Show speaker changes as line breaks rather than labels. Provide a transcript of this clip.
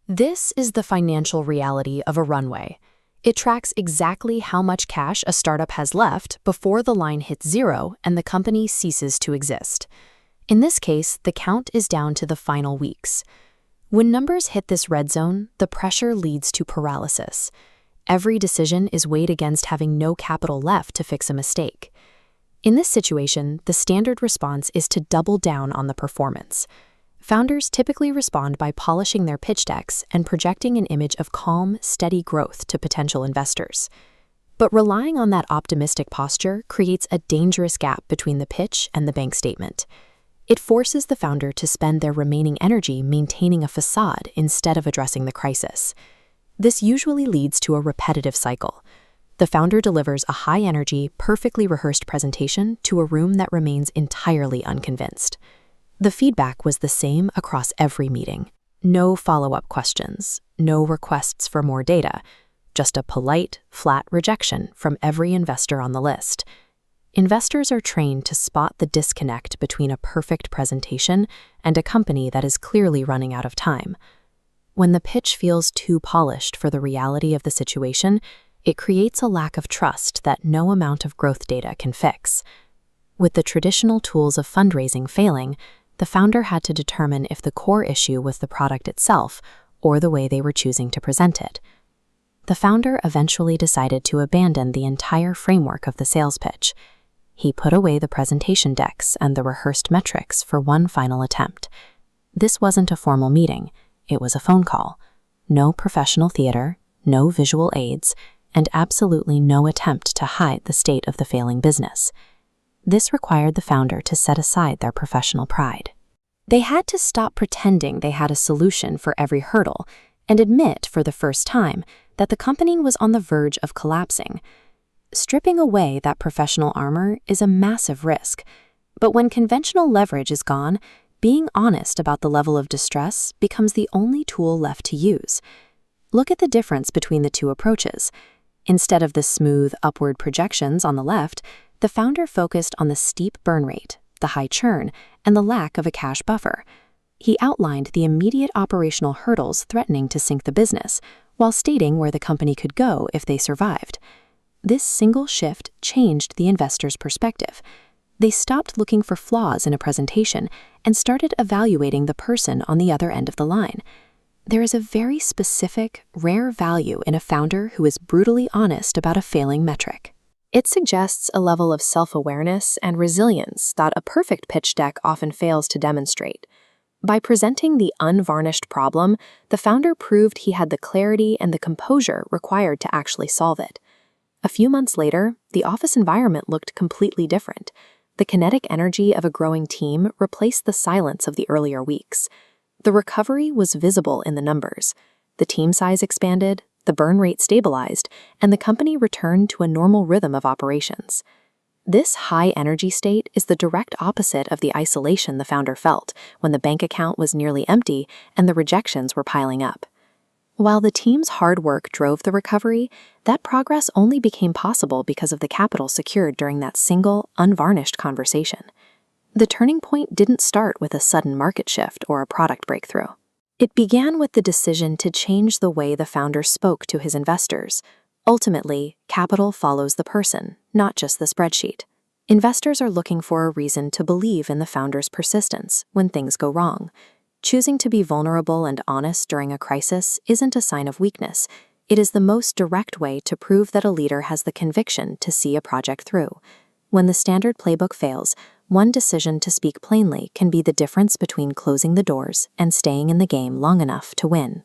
This is the financial reality of a runway. It tracks exactly how much cash a startup has left before the line hits zero and the company ceases to exist. In this case, the count is down to the final weeks. When numbers hit this red zone, the pressure leads to paralysis. Every decision is weighed against having no capital left to fix a mistake. In this situation, the standard response is to double down on the performance. Founders typically respond by polishing their pitch decks and projecting an image of calm, steady growth to potential investors. But relying on that optimistic posture creates a dangerous gap between the pitch and the bank statement. It forces the founder to spend their remaining energy maintaining a facade instead of addressing the crisis. This usually leads to a repetitive cycle. The founder delivers a high-energy, perfectly rehearsed presentation to a room that remains entirely unconvinced. The feedback was the same across every meeting. No follow-up questions, no requests for more data, just a polite, flat rejection from every investor on the list. Investors are trained to spot the disconnect between a perfect presentation and a company that is clearly running out of time. When the pitch feels too polished for the reality of the situation, it creates a lack of trust that no amount of growth data can fix. With the traditional tools of fundraising failing, the founder had to determine if the core issue was the product itself or the way they were choosing to present it. The founder eventually decided to abandon the entire framework of the sales pitch. He put away the presentation decks and the rehearsed metrics for one final attempt. This wasn't a formal meeting, it was a phone call. No professional theater, no visual aids, and absolutely no attempt to hide the state of the failing business. This required the founder to set aside their professional pride. They had to stop pretending they had a solution for every hurdle and admit for the first time that the company was on the verge of collapsing. Stripping away that professional armor is a massive risk, but when conventional leverage is gone, being honest about the level of distress becomes the only tool left to use. Look at the difference between the two approaches. Instead of the smooth, upward projections on the left, the founder focused on the steep burn rate, the high churn, and the lack of a cash buffer. He outlined the immediate operational hurdles threatening to sink the business, while stating where the company could go if they survived. This single shift changed the investors' perspective. They stopped looking for flaws in a presentation and started evaluating the person on the other end of the line. There is a very specific, rare value in a founder who is brutally honest about a failing metric. It suggests a level of self-awareness and resilience that a perfect pitch deck often fails to demonstrate. By presenting the unvarnished problem, the founder proved he had the clarity and the composure required to actually solve it. A few months later, the office environment looked completely different. The kinetic energy of a growing team replaced the silence of the earlier weeks. The recovery was visible in the numbers. The team size expanded, the burn rate stabilized, and the company returned to a normal rhythm of operations. This high-energy state is the direct opposite of the isolation the founder felt when the bank account was nearly empty and the rejections were piling up. While the team's hard work drove the recovery, that progress only became possible because of the capital secured during that single, unvarnished conversation. The turning point didn't start with a sudden market shift or a product breakthrough. It began with the decision to change the way the founder spoke to his investors. Ultimately, capital follows the person, not just the spreadsheet. Investors are looking for a reason to believe in the founder's persistence when things go wrong. Choosing to be vulnerable and honest during a crisis isn't a sign of weakness. It is the most direct way to prove that a leader has the conviction to see a project through. When the standard playbook fails, one decision to speak plainly can be the difference between closing the doors and staying in the game long enough to win.